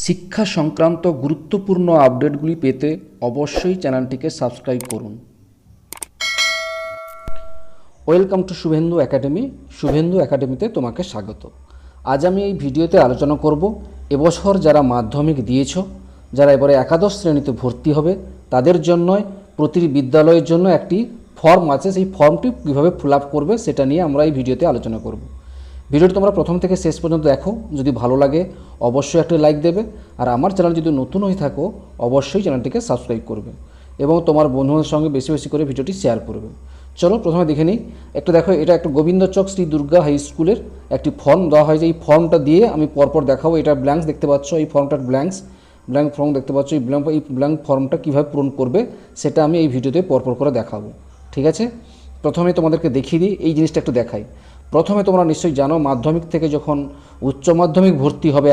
শিক্ষা সংক্রান্ত গুরুত্বপূর্ণ আপডেটগুলি পেতে অবশ্যই চ্যানেলটিকে সাবস্ক্রাইব করুন। Welcome to Suvendu academy. Suvendu একাডেমিতে তোমাকে স্বাগত। আজ আমি এই ভিডিওতে আলোচনা করব এবছর যারা মাধ্যমিক দিয়েছ, যারা এবারে একাদশ শ্রেণীতে ভর্তি হবে, তাদের জন্য প্রতিটি বিদ্যালয়ের জন্য একটি ফর্ম আছে। সেই ফর্মটি কীভাবে ফিল আপ করবে সেটা নিয়ে আমরা এই ভিডিওতে আলোচনা করব। ভিডিওটি তোমরা প্রথম থেকে শেষ পর্যন্ত দেখো। যদি ভালো লাগে অবশ্যই একটা লাইক দেবে, আর আমার চ্যানেল যদি নতুন হয়ে থাকো অবশ্যই চ্যানেলটিকে সাবস্ক্রাইব করবে এবং তোমার বন্ধুদের সঙ্গে বেশি বেশি করে ভিডিওটি শেয়ার করবে। চলো প্রথমে দেখে নিই। একটু দেখো, এটা একটা গোবিন্দচক শ্রী দুর্গা হাই স্কুলের একটি ফর্ম দেওয়া হয়েছে। এই ফর্মটা দিয়ে আমি পরপর দেখাবো। এটা ব্ল্যাঙ্কস দেখতে পাচ্ছ, এই ফর্মটার ব্ল্যাঙ্ক ফর্ম দেখতে পাচ্ছ। এই ব্ল্যাঙ্ক ফর্মটা কীভাবে পূরণ করবে সেটা আমি এই ভিডিওতে পরপর করে দেখাবো, ঠিক আছে? প্রথমে তোমাদেরকে দেখিয়ে দিই, এই জিনিসটা একটু দেখাই। প্রথমে তোমরা নিশ্চয়ই জানো, মাধ্যমিক থেকে যখন উচ্চ মাধ্যমিক ভর্তি হবে,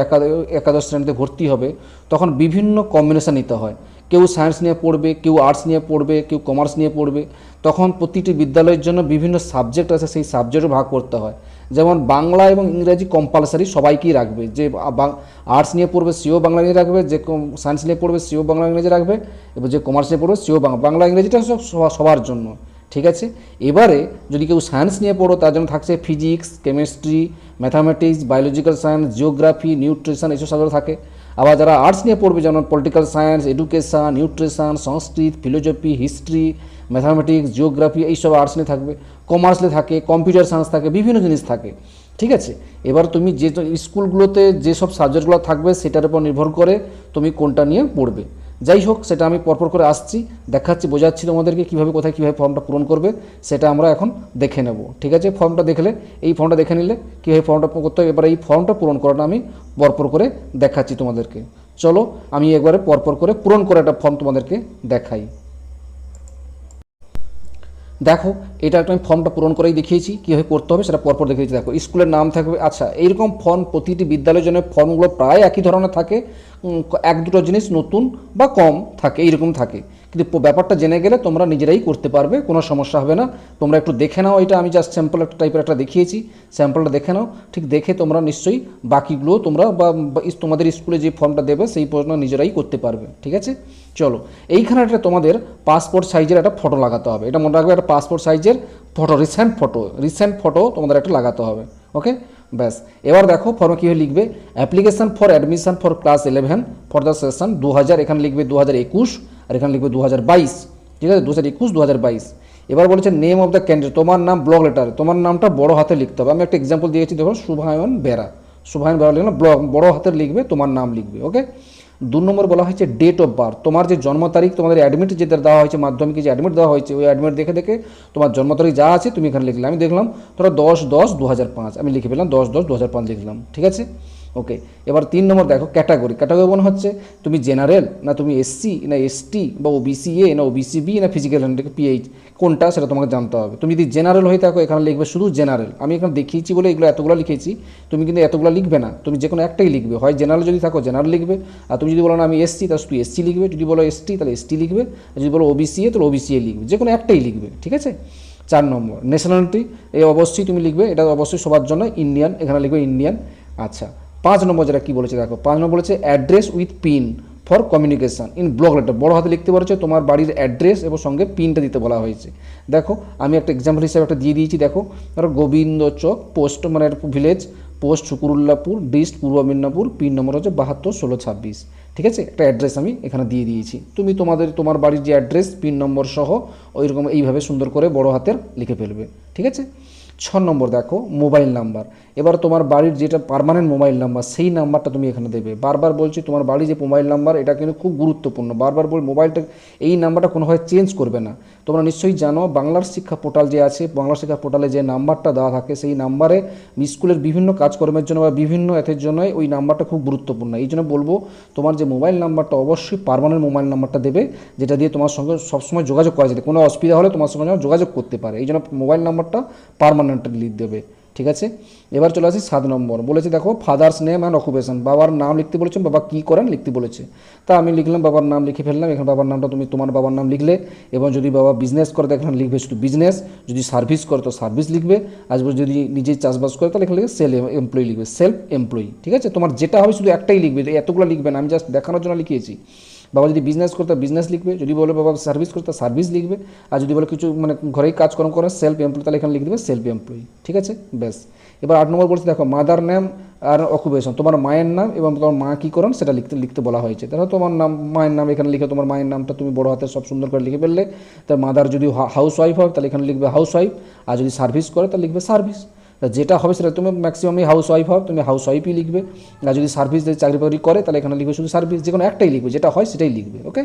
একাদশ শ্রেণীতে ভর্তি হবে, তখন বিভিন্ন কম্বিনেশান নিতে হয়। কেউ সায়েন্স নিয়ে পড়বে, কেউ আর্টস নিয়ে পড়বে, কেউ কমার্স নিয়ে পড়বে। তখন প্রতিটি বিদ্যালয়ের জন্য বিভিন্ন সাবজেক্ট আছে, সেই সাবজেক্টও ভাগ করতে হয়। যেমন বাংলা এবং ইংরেজি কম্পালসারি সবাইকেই রাখবে। যে আর্টস নিয়ে পড়বে সেও বাংলা নিয়ে রাখবে, যে সায়েন্স নিয়ে পড়বে সেও বাংলা ইংরেজি রাখবে, এবং যে কমার্স নিয়ে পড়বে সেও বাংলা ইংরেজিটা সবার জন্য, ঠিক আছে? এবারে যদি কেউ সায়েন্স নিয়ে পড়ো, তার জন্য থাকছে physics, chemistry, mathematics, biological science, geography, nutrition, এইসব সাবজেক্ট থাকে। আবার যারা আর্টস নিয়ে পড়বে, যেমন পলিটিক্যাল সায়েন্স, এডুকেশান, নিউট্রিশন, সংস্কৃত, ফিলোজফি, হিস্ট্রি, ম্যাথামেটিক্স, জিওগ্রাফি, এইসব আর্টস নিয়ে থাকবে। কমার্স নিয়ে থাকে, কম্পিউটার সায়েন্স থাকে, বিভিন্ন জিনিস থাকে, ঠিক আছে? এবার তুমি যে স্কুলগুলোতে যেসব সাবজেক্টগুলো থাকবে সেটার উপর নির্ভর করে তুমি কোনটা নিয়ে পড়বে। যাই হোক, সেটা আমি পরপর করে আসছি, দেখাচ্ছি, বোঝাচ্ছি তোমাদেরকে কীভাবে কোথায় কীভাবে ফর্মটা পূরণ করবে সেটা আমরা এখন দেখে নেব, ঠিক আছে? ফর্মটা দেখলে, এই ফর্মটা দেখে নিলে কীভাবে ফর্মটা করতে হবে, এবার এই ফর্মটা পূরণ করাটা আমি পরপর করে দেখাচ্ছি তোমাদেরকে। চলো আমি একবারে পরপর করে পূরণ করে একটা ফর্ম তোমাদেরকে দেখাই। দেখো, এটা একটা আমি ফর্মটা পূরণ করেই দেখিয়েছি, কীভাবে করতে হবে সেটা পরপর দেখিয়েছি। দেখো, স্কুলের নাম থাকবে। আচ্ছা, এইরকম ফর্ম প্রতিটি বিদ্যালয়ের জন্য ফর্মগুলো প্রায় একই ধরনের থাকে, এক দুটো জিনিস নতুন বা কম থাকে, এইরকম থাকে। কিন্তু ব্যাপারটা জেনে গেলে তোমরা নিজেরাই করতে পারবে, কোনো সমস্যা হবে না। তোমরা একটু দেখে নাও, এটা আমি জাস্ট স্যাম্পল একটা টাইপের একটা দেখিয়েছি, স্যাম্পলটা দেখে নাও। ঠিক দেখে তোমরা নিশ্চয়ই বাকিগুলো তোমরা বা তোমাদের স্কুলে যে ফর্মটা দেবে সেই ফর্মটা নিজেরাই করতে পারবে, ঠিক আছে? চলো, এইখানে একটা তোমাদের পাসপোর্ট সাইজের একটা ফটো লাগাতে হবে। এটা মনে রাখবে, একটা পাসপোর্ট সাইজের ফটো, রিসেন্ট ফটো তোমাদের একটা লাগাতে হবে, ওকে? ব্যাস, এবার দেখো ফর্মে কীভাবে লিখবে। Application for admission for class 11 for the session 2000, এখানে লিখবে 2021, আর এখানে লিখবে 2022, ঠিক আছে? 2021 2022। এবার বলেছে নেম অফ দ্য ক্যান্ডিডেট, তোমার নাম ব্লক লেটার, তোমার নামটা বড় হাতে লিখতে হবে। আমি একটা এক্সাম্পল দিয়েছি, দেখো, শুভায়ন বেরা লিখলাম, বড় হাতের লিখবে, তোমার নাম লিখবে, ওকে? 2 নম্বর বলা হয়েছে ডেট অফ বার্থ, তোমার যে জন্ম তারিখ, তোমাদের অ্যাডমিট যেটা দেওয়া হয়েছে, মাধ্যমিকে যে অ্যাডমিট দেওয়া হয়েছে, ওই অ্যাডমিট দেখে তোমার জন্ম তারিখ যা আছে তুমি এখানে লিখলে। আমি দেখলাম ধরো 10/10/2005, আমি লিখে পেলাম 10/10/2005 লিখলাম, ঠিক আছে? ওকে। এবার 3 নম্বর দেখো, ক্যাটাগরি মনে হচ্ছে তুমি জেনারেল না, তুমি এসসি না এসটি, বা ওবিসি এ না ওবিসি বি না ফিজিক্যাল হ্যান্ডিক্যাপ পিএইচ, কোনটা সেটা তোমাকে জানতে হবে। তুমি যদি জেনারেল হয়ে থাকো এখানে লিখবে শুধু জেনারেল। আমি এখানে দেখিয়েছি বলে এগুলো এতগুলো লিখেছি, তুমি কিন্তু এতগুলো লিখবে না, তুমি যে কোনো একটাই লিখবে। হয় জেনারেল যদি থাকো জেনারেল লিখবে, আর তুমি যদি বলো না আমি এসসি, তাহলে তুই এসসি লিখবে। যদি বলো এসটি তাহলে এসটি লিখবে, আর যদি বলো ওবিসি এ তাহলে ওবিসি এ লিখবে, যে কোনো একটাই লিখবে, ঠিক আছে? 4 নম্বর ন্যাশনালিটি, এই অবশ্যই তুমি লিখবে, এটা অবশ্যই সবার জন্য ইন্ডিয়ান, এখানে লিখবে ইন্ডিয়ান। আচ্ছা, 5 নম্বর যেটা কী বলেছে দেখো, 5 নম্বর বলেছে address with pin for communication in block letter, বড় হাতে লিখতে বলেছে, তোমার বাড়ির অ্যাড্রেস এবং সঙ্গে পিনটা দিতে বলা হয়েছে। দেখো, আমি একটা এক্সাম্পল হিসাবে একটা দিয়ে দিয়েছি। দেখো, ধরো গোবিন্দচক পোস্ট, মানে ভিলেজ, পোস্ট শুকুরুল্লাপুর, ডিস্ট্রিক্ট পূর্ব মেদিনীপুর, পিন নম্বর হচ্ছে 721626, ঠিক আছে? একটা অ্যাড্রেস আমি এখানে দিয়ে দিয়েছি। তুমি তোমার বাড়ির যে অ্যাড্রেস পিন নম্বর সহ ওইরকম এইভাবে সুন্দর করে বড় হাতের লিখে ফেলবে, ঠিক আছে? 6 নম্বর দেখো, মোবাইল নাম্বার। এবার তোমার বাড়ির যেটা পার্মানেন্ট মোবাইল নাম্বার সেই নাম্বারটা তুমি এখানে দেবে। বারবার বলছি, তোমার বাড়ির যে মোবাইল নাম্বার এটা কিন্তু খুব গুরুত্বপূর্ণ। বারবার বল, মোবাইলটা এই নাম্বারটা কোনোভাবে চেঞ্জ করবে না। তোমরা নিশ্চয়ই জানো, বাংলার শিক্ষা পোর্টাল যে আছে, বাংলা শিক্ষা পোর্টালে যে নাম্বারটা দেওয়া থাকে সেই নাম্বারে স্কুলের বিভিন্ন কাজকর্মের জন্য বা বিভিন্ন এতের জন্যই ওই নাম্বারটা খুব গুরুত্বপূর্ণ। এই জন্য বলবো, তোমার যে মোবাইল নাম্বারটা অবশ্যই পার্মানেন্ট মোবাইল নাম্বারটা দেবে, যেটা দিয়ে তোমার সঙ্গে সবসময় যোগাযোগ করা যায়, কোনো অসুবিধা হলে তোমার সঙ্গে যোগাযোগ করতে পারে। এই জন্য মোবাইল নাম্বারটা পার্মানেন্টলি দেবে, ঠিক আছে। এবার চলে আসি 7 নম্বর, বলেছে দেখো ফাদার্স নেম অ্যান্ড অকুপেশন, বাবার নাম লিখতে বলেছে, বাবা কী করেন লিখতে বলেছে। তা আমি লিখলাম বাবার নাম লিখে ফেললাম, এখানে বাবার নামটা তুমি তোমার বাবার নাম লিখলে, এবং যদি বাবা বিজনেস করে তো এখানে লিখবে শুধু বিজনেস, যদি সার্ভিস করে তো সার্ভিস লিখবে, আর যদি নিজে চাষবাস করে তাহলে এখানে লিখবে সেলফ এমপ্লয়ি লিখবে, সেলফ এমপ্লয়ি। ঠিক আছে, তোমার যেটা হবে শুধু একটাই লিখবে, এতগুলো লিখবে না, আমি জাস্ট দেখানোর জন্য লিখিয়েছি। বাবা যদি বিজনেস করতে বিজনেস লিখবে, যদি বলে বাবা সার্ভিস করতে সার্ভিস লিখবে, আর যদি বলে কিছু মানে ঘরেই কাজকর্ম করে সেলফ এমপ্লয়ি, তাহলে এখানে লিখে দেবে সেলফ এমপ্লয়ি। ঠিক আছে, ব্যাস। এবার 8 নম্বর বলছে দেখো মাদার নেম আর অকুপেশন, তোমার মায়ের নাম এবং তোমার মা কী করেন সেটা লিখতে বলা হয়েছে। তাহলে তোমার নাম মায়ের নাম এখানে লিখে, তোমার মায়ের নামটা তুমি বড় হাতে সব সুন্দর করে লিখে ফেললে। তার মাদার যদি হাউস ওয়াইফ হয় তাহলে এখানে লিখবে হাউস ওয়াইফ, আর যদি সার্ভিস করে তাহলে লিখবে সার্ভিস। যেটা হবে সেটা তুমি ম্যাক্সিমামই হাউস ওয়াইফ হও, তুমি হাউস ওয়াইফই লিখবে, আর যদি সার্ভিস যদি চাকরি বাকরি করে তাহলে এখানে লিখবে শুধু সার্ভিস, যে কোনো একটাই লিখবে, যেটা হয় সেটাই লিখবে। ওকে,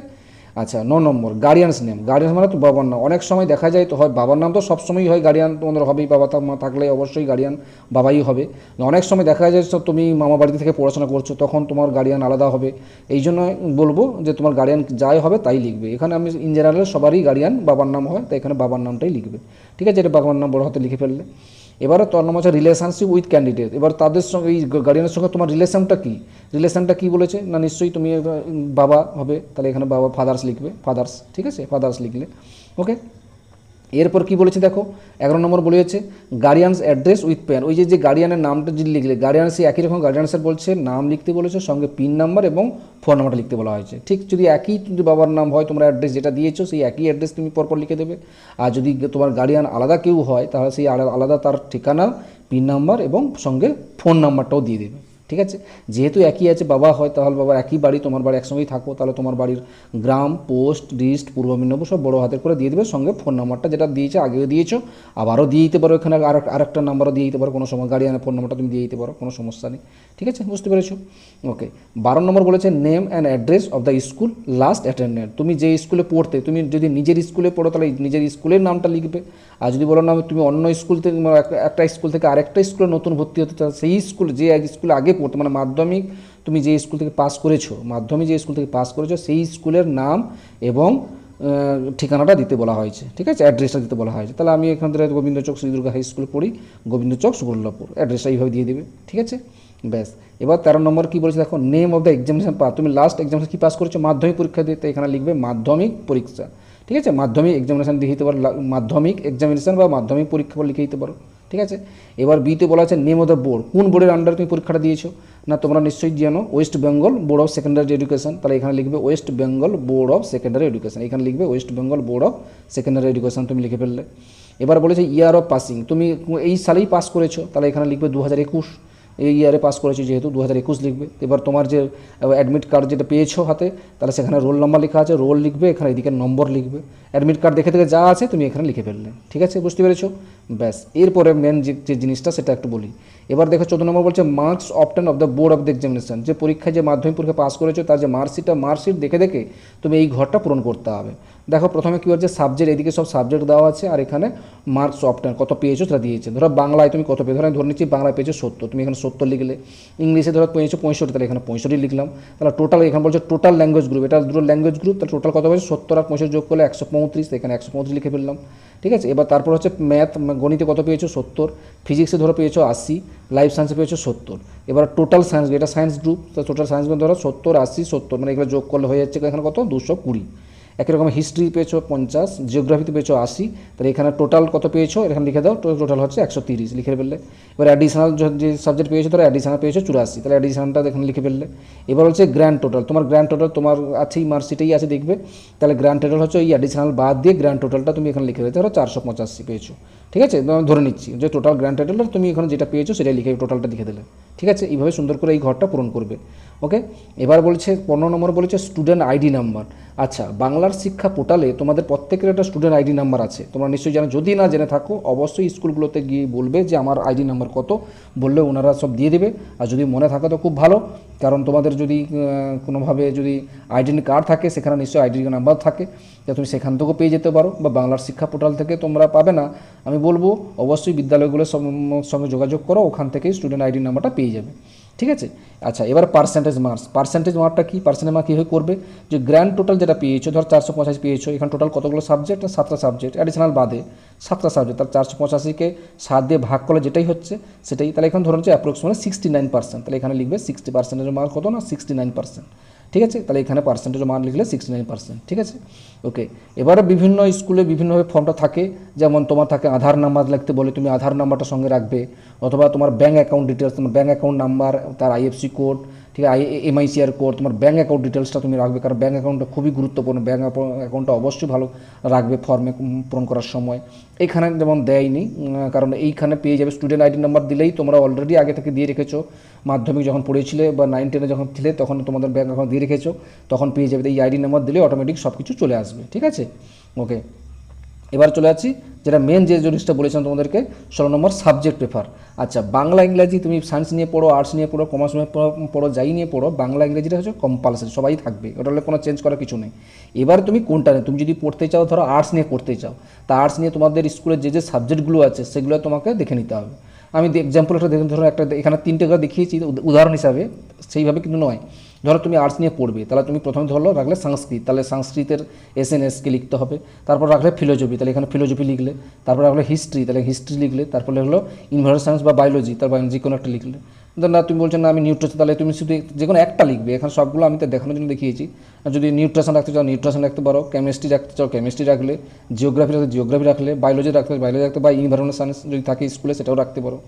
আচ্ছা। 9 নম্বর গার্ডিয়ানস নেম, গার্ডিয়ানস মানে তো বাবার নাম। অনেক সময় দেখা যায় তো হয় বাবার নাম তো সবসময়ই হয় গার্ডিয়ান তোমাদের হবেই, বাবা মা থাকলে অবশ্যই গার্ডিয়ান বাবাই হবে। অনেক সময় দেখা যায় তুমি মামা বাড়িতে থেকে পড়াশোনা করছো, তখন তোমার গার্ডিয়ান আলাদা হবে। এই জন্য বলবো যে তোমার গার্ডিয়ান যাই হবে তাই লিখবে। এখানে আমি ইন জেনারেল সবারই গার্ডিয়ান বাবার নাম হয়, তাই এখানে বাবার নামটাই লিখবে। ঠিক আছে, এটা বাবার নাম বড় হাতে লিখে ফেললে। এবারে 3 নম্বর হচ্ছে রিলেশনশিপ উইথ ক্যান্ডিডেট। এবার তাদের সঙ্গে এই গার্ডিয়ানের সঙ্গে তোমার রিলেশনটা কী বলেছে না, নিশ্চয়ই তুমি বাবা হবে, তাহলে এখানে বাবা ফাদার্স লিখবে, ফাদার্স। ঠিক আছে, ফাদার্স লিখলে। ওকে, এরপর কি বলেছে দেখো 11 নম্বর বলেছে গার্ডিয়ানস অ্যাড্রেস উইথ পেন। ওই যে গার্ডিয়ানের নামটা যদি লিখলে, গার্ডিয়ান সেই একই রকম গার্ডিয়ানসের বলছে নাম লিখতে বলেছে, সঙ্গে পিন নাম্বার এবং ফোন নাম্বারটা লিখতে বলা হয়েছে। ঠিক যদি একই যদি বাবার নাম হয়, তোমরা অ্যাড্রেস যেটা দিয়েছো সেই একই অ্যাড্রেস তুমি পরপর লিখে দেবে। আর যদি তোমার গার্ডিয়ান আলাদা কেউ হয় তাহলে সেই আলাদা তার ঠিকানা, পিন নাম্বার এবং সঙ্গে ফোন নাম্বারটাও দিয়ে দেবে। ঠিক আছে, যেহেতু একই আছে বাবা হয়, তাহলে বাবার একই বাড়ি, তোমার বাড়ি একসঙ্গেই থাকো, তাহলে তোমার বাড়ির গ্রাম, পোস্ট, লিস্ট, পূর্ব মেদিনীপুর সব বড়ো হাতের করে দিয়ে দেবে, সঙ্গে ফোন নাম্বারটা যেটা দিয়েছে আগেও দিয়েছো, আবারও দিয়ে দিতে পারো, এখানে আরেকটা নাম্বারও দিয়ে দিতে পারো, কোনো সময় গার্ডিয়ানের ফোন নাম্বারটা তুমি দিয়ে দিতে পারো, কোনো সমস্যা নেই। ঠিক আছে, বুঝতে পেরেছো? ওকে। 12 নম্বর বলেছে name and address of the school last attended. তুমি যে স্কুলে পড়তে, তুমি যদি নিজের স্কুলে পড়ো তাহলে নিজের স্কুলের নামটা লিখবে, আর যদি বলো না তুমি অন্য স্কুল থেকে একটা স্কুল থেকে আরেকটা স্কুলে নতুন ভর্তি হতে চাও, সেই স্কুল যে স্কুলে আগে পড়তে মানে মাধ্যমিক তুমি যে স্কুল থেকে পাস করেছো, মাধ্যমিক যে স্কুল থেকে পাস করেছো সেই স্কুলের নাম এবং ঠিকানাটা দিতে বলা হয়েছে। ঠিক আছে, অ্যাড্রেসটা দিতে বলা হয়েছে। তাহলে আমি এখান থেকে গোবিন্দ চক শ্রী দুর্গা হাই স্কুলে পড়ি, গোবিন্দ চক সুবর্ণপুর, অ্যাড্রেসটা এইভাবে দিয়ে দেবে। ঠিক আছে, ব্যাস। এবার 13 নম্বর কী বলেছে দেখো name of the examination pass. তুমি লাস্ট এক্সামিনেশন কী পাস করেছো, মাধ্যমিক পরীক্ষা দিতে, এখানে লিখবে মাধ্যমিক পরীক্ষা। ঠিক আছে, মাধ্যমিক এক্সামিনেশন দিয়ে দিতে পারো, মাধ্যমিক এক্সামিনেশন বা মাধ্যমিক পরীক্ষা লিখে দিতে পারো। ঠিক আছে, এবার বিতে বলা আছে নেম অফ দ্য বোর্ড। কোন বোর্ডের আন্ডারে তুমি পরীক্ষাটা দিয়েছো না, তোমরা নিশ্চয়ই জানো West Bengal board of secondary education, তাহলে এখানে লিখবে West Bengal board of secondary education, এখানে লিখবে West Bengal board of secondary education, তুমি লিখে ফেললে। এবার বলেছে ইয়ার অফ পাসিং, তুমি এই সালেই পাস করেছো, তাহলে এখানে লিখবে 2021, এই ইয়ারে পাস করেছো যেহেতু 2021 লিখবে। এবার তোমার যে অ্যাডমিট কার্ড যেটা পেয়েছো হাতে, তাহলে সেখানে রোল নাম্বার লেখা আছে, রোল লিখবে, এখানে এদিকে নম্বর লিখবে, অ্যাডমিট কার্ড দেখে যা আছে তুমি এখানে লিখে ফেললে। ঠিক আছে, বুঝতে পেরেছো? ব্যাস। এরপরে মেন যে জিনিসটা সেটা একটু বলি। এবার দেখো 14 নম্বর বলছে marks obtain of the board of the examination. যে পরীক্ষায় যে মাধ্যমিক পরীক্ষা পাস করেছো তার যে মার্কশিট দেখে তুমি এই ঘরটা পূরণ করতে হবে। দেখো প্রথমে কী হচ্ছে সাবজেক্ট, এদিকে সব সাবজেক্ট দেওয়া আছে, আর এখানে মার্কস অবটেন কত পেয়েছো সেটা দিয়েছে। ধরো বাংলায় তুমি কত পেয়েছো, ধরে নিচ্ছি বাংলায় পেয়েছো 70, তুমি এখানে 70 লিখলে। ইংলিশে ধরো পেয়েছো 65, তাহলে এখানে 65 লিখলাম। তাহলে টোটাল এখানে বলছে টোটাল ল্যাঙ্গুয়েজ গ্রুপ, এটা দুটো ল্যাঙ্গুয়েজ গ্রুপ, তাহলে টোটাল কত পেয়েছে 70 আর 65 যোগ করলে 135, এখানে 135 লিখে ফেললাম। ঠিক আছে, এবার তারপর হচ্ছে ম্যাথ, গণিতে কত পেয়েছো 70, ফিজিক্সে ধরো পেয়েছো 80, লাইফ সায়েন্সে পেয়েছো 70। এবার টোটাল সায়েন্স, এটা সায়েন্স গ্রুপ, তো টোটাল সায়েন্স ধরো 70, 80, 70, মানে এগুলো যোগ করলে হয়ে যাচ্ছে এখানে কত 220। একই রকম হিস্ট্রি পেয়েছো 50, জিওগ্রাফিতে পেয়েছো 80, তাহলে এখানে টোটাল কত পেয়েছো এখানে লিখে দাও, টোটাল হচ্ছে 130 লিখে ফেললে। এবার অ্যাডিশনাল যে সাবজেক্ট পেয়েছো ধরো অ্যাডিশনাল পেয়েছো 84, তাহলে অ্যাডিশনালটা এখানে লিখে ফেললে। এবার হচ্ছে গ্র্যান্ড টোটাল, তোমার গ্র্যান্ড টোটাল তোমার আছেই মার্কশিটেই আছে দেখবে, তাহলে গ্র্যান্ড টোটাল হচ্ছে এই অ্যাডিশনাল বাদ দিয়ে গ্র্যান্ড টোটালটা তুমি এখানে লিখে ফেলতে, ধরো 485 পেয়েছো। ঠিক আছে, ধরে নিচ্ছি যে টোটাল গ্র্যান্ড টোটালটা তুমি এখানে যেটা পেয়েছো সেটাই লিখে টোটালটা লিখে দিলে। ঠিক আছে, এইভাবে সুন্দর করে এই ঘরটা পূরণ করবে। ওকে, এবার বলছে 15 নম্বর বলেছে স্টুডেন্ট আইডি নাম্বার। আচ্ছা, বাংলার শিক্ষা পোর্টালে তোমাদের প্রত্যেকের একটা স্টুডেন্ট আইডি নাম্বার আছে, তোমরা নিশ্চয়ই জানো। যদি না জেনে থাকো অবশ্যই স্কুলগুলোতে গিয়ে বলবে যে আমার আইডি নাম্বার কত, বললে ওনারা সব দিয়ে দেবে। আর যদি মনে থাকে তো খুব ভালো, কারণ তোমাদের যদি কোনোভাবে যদি আইডেন্টি কার্ড থাকে সেখানে নিশ্চয়ই আইডি নাম্বার থাকে, যা তুমি সেখান থেকেও পেয়ে যেতে পারো, বা বাংলার শিক্ষা পোর্টাল থেকে তোমরা পাবে না, আমি বলবো অবশ্যই বিদ্যালয়গুলোর সঙ্গে যোগাযোগ করো, ওখান থেকেই স্টুডেন্ট আইডি নাম্বারটা পেয়ে যাবে। ঠিক আছে। আচ্ছা, এবার পার্সেন্টেজ মার্কটা কি, পার্সেন্টেজ মার্ক কীভাবে করবে, যে গ্র্যান্ড টোটাল যেটা পেয়েছো, ধর 485 পেয়েছো, এখানে টোটাল কতগুলো সাবজেক্ট, 7টা সাবজেক্ট অ্যাডিশনাল বাদে 7টা সাবজেক্ট, তার 485কে 7 দিয়ে ভাগ করলে যেটাই হচ্ছে সেটাই, তাহলে এখানে ধরুন যে অ্যাপ্রক্সিমেটলি 69%, তাহলে এখানে লিখবে 60%-এর মার্ক কত না 69%, ঠিক আছে। তাহলে এখানে পার্সেন্টেজ মান লিখলে 69%, ঠিক আছে। ওকে, এবারে বিভিন্ন স্কুলে বিভিন্নভাবে ফর্মটা থাকে, যেমন তোমার থাকে আধার নাম্বার লিখতে বলে, তুমি আধার নাম্বারটা সঙ্গে রাখবে, অথবা তোমার ব্যাঙ্ক অ্যাকাউন্ট ডিটেলস, তোমার ব্যাঙ্ক অ্যাকাউন্ট নাম্বার, তার আইএফসি কোড, ঠিক আছে, এমআইসিআর কোড, তোমার ব্যাঙ্ক অ্যাকাউন্ট ডিটেলসটা তুমি রাখবে, কারণ ব্যাঙ্ক অ্যাকাউন্টটা খুবই গুরুত্বপূর্ণ, ব্যাঙ্ক অ্যাকাউন্টটা অবশ্যই ভালো রাখবে ফর্মে পূরণ করার সময়। এইখানে যেমন দেয়নি, কারণ এইখানে পেয়ে যাবে স্টুডেন্ট আইডি নাম্বার দিলেই তোমরা অলরেডি আগে থেকে দিয়ে রেখেছো, মাধ্যমিক যখন পড়েছিলে বা 9-10 যখন ছিলে তখন তোমাদের ব্যাঙ্ক অ্যাকাউন্ট দিয়ে রেখেছো, তখন পেয়ে যাবে। এই আইডি নাম্বার দিলে অটোমেটিক সব কিছু চলে আসবে, ঠিক আছে। ওকে, এবার চলে যাচ্ছি যেটা মেন যে জিনিসটা বলেছিলাম তোমাদেরকে, 16 নম্বর সাবজেক্ট পেপার। আচ্ছা, বাংলা ইংরাজি তুমি সায়েন্স নিয়ে পড়ো, আর্টস নিয়ে পড়ো, কমার্স নিয়ে পড়ো, যাই নিয়ে পড়ো, বাংলা ইংরাজিটা হচ্ছে কম্পালসারি, সবাই থাকবে, ওটা হলে কোনো চেঞ্জ করার কিছু নেই। এবার তুমি কোনটা নেই, তুমি যদি পড়তে চাও, ধরো আর্টস নিয়ে পড়তে চাও, তা আর্টস নিয়ে তোমাদের স্কুলের যে সাবজেক্টগুলো আছে সেগুলো তোমাকে দেখে নিতে হবে। আমি এক্সাম্পল একটা দেখুন, ধরো একটা এখানে 3টে করে দেখিয়েছি উদাহরণ হিসাবে, সেইভাবে কিন্তু নয়। ধরো তুমি আর্টস নিয়ে পড়বে, তাহলে তুমি প্রথমে ধরো রাখলে সংস্কৃত, তাহলে সংস্কৃতের এসএনএসকে লিখতে হবে, তারপর রাখলে ফিলোজফি, তাহলে এখানে ফিলোজফি লিখলে, তারপর রাখলে হিস্ট্রি, তাহলে হিস্ট্রি লিখলে, তারপরে হলো ইনভার্টার সায়েন্স বা বায়োলজি, তারপর যে কোনো একটা লিখলে। না তুমি বলছো না আমি নিউট্রিশন, তাহলে তুমি শুধু যে কোনো একটা লিখবে, এখানে সবগুলো আমি তো দেখানোর জন্য দেখিয়েছি। আর যদি নিউট্রিশন রাখতে চাও নিউট্রিশন রাখতে পারো, কেমিস্ট্রি রাখতে চাও কেমিস্ট্রি রাখলে, জিওগ্রাফি রাখতে জিওগ্রাফি রাখলে, বায়োলজি রাখতে বায়োলজি রাখতে, বা ইনভারনমেন্টাল সায়েন্স যদি থাকে স্কুলে সেটাও রাখতে পারো।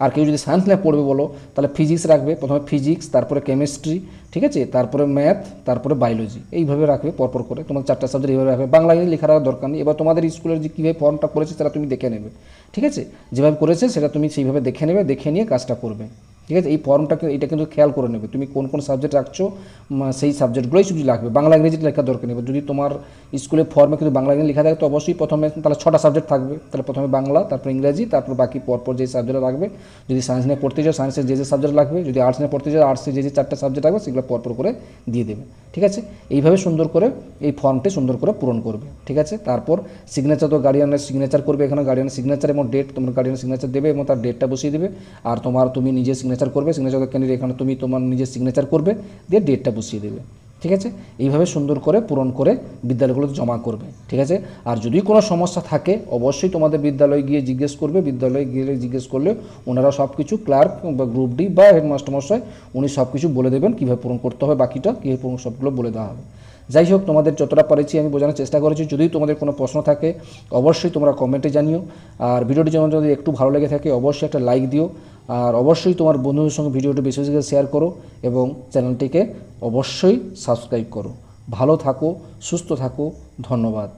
আর কেউ যদি সায়েন্স নিয়ে পড়বে বলো, তাহলে ফিজিক্স রাখবে, প্রথমে ফিজিক্স, তারপরে কেমিস্ট্রি, ঠিক আছে, তারপরে ম্যাথ, তারপরে বায়োলজি, এইভাবে রাখবে পরপর করে, তোমার 4টা সাবজেক্ট এইভাবে রাখবে। বাংলা ইংরেজি লেখার দরকার নেই। এবার তোমাদের স্কুলের যে কীভাবে ফর্মটা করেছে সেটা তুমি দেখে নেবে, ঠিক আছে, যেভাবে করেছে সেটা তুমি সেইভাবে দেখে নেবে, দেখে নিয়ে কাজটা করবে, ঠিক আছে। এই ফর্মটাকে এটা কিন্তু খেয়াল করে নেবে, তুমি কোন কোন সাবজেক্ট রাখছো, সেই সাবজেক্টগুলোই শুধু লাগবে, বাংলা ইংরেজিটা লেখার দরকার নেই। যদি তোমার স্কুলের ফর্মে কিন্তু বাংলা ইংরেজি লেখা থাকে, তো অবশ্যই প্রথমে তাহলে 6টা সাবজেক্ট থাকবে, তাহলে প্রথমে বাংলা, তারপর ইংরেজি, তারপর বাকি পরপর যে সাবজেক্ট রাখবে। যদি সায়েন্স নিয়ে পড়তে চাও সায়েন্সের যে সাবজেক্ট লাগবে, যদি আর্টস নিয়ে পড়তে চাও আর্টসের যে 4টা সাবজেক্ট লাগবে সেগুলো পরপর করে দিয়ে দেবে, ঠিক আছে। এইভাবে সুন্দর করে এই ফর্মটি সুন্দর করে পূরণ করবে, ঠিক আছে। তারপর সিগনেচার, তো গার্ডিয়ানের সিগনেচার করবে, এখানে গার্ডিয়ানের সিগনেচার এবং ডেট, তোমার গার্ডিয়ানের সিগনেচার দেবে এবং তার ডেটটা বসিয়ে দেবে। আর তুমি নিজে সিগনেচার করবে, সিগনেচার ক্যান্ডিডেট এখানে তুমি তোমার নিজের সিগনেচার করবে, দিয়ে ডেটটা বসিয়ে দেবে, ঠিক আছে। এইভাবে সুন্দর করে পূরণ করে বিদ্যালয়গুলোতে জমা করবে, ঠিক আছে। আর যদি কোনো সমস্যা থাকে অবশ্যই তোমাদের বিদ্যালয়ে গিয়ে জিজ্ঞেস করবে, বিদ্যালয়ে গিয়ে জিজ্ঞেস করলে ওনারা সব কিছু ক্লার্ক বা গ্রুপ ডি বা হেডমাস্টার মশাই উনি সব কিছু বলে দেবেন, কীভাবে পূরণ করতে হবে, বাকিটা কীভাবে পূরণ সবগুলো বলে দেওয়া হবে। যাই হোক, তোমাদের যতটা পারেছি আমি বোঝানোর চেষ্টা করেছি। যদি তোমাদের কোনো প্রশ্ন থাকে অবশ্যই তোমরা কমেন্টে জানিও। আর ভিডিওটি যেমন যদি একটু ভালো লেগে থাকে অবশ্যই একটা লাইক দিও, আর অবশ্যই তোমার বন্ধুদের সঙ্গে ভিডিওটি বেশি বেশি করে শেয়ার করো এবং চ্যানেলটিকে অবশ্যই সাবস্ক্রাইব করো। ভালো থাকো, সুস্থ থাকো, ধন্যবাদ।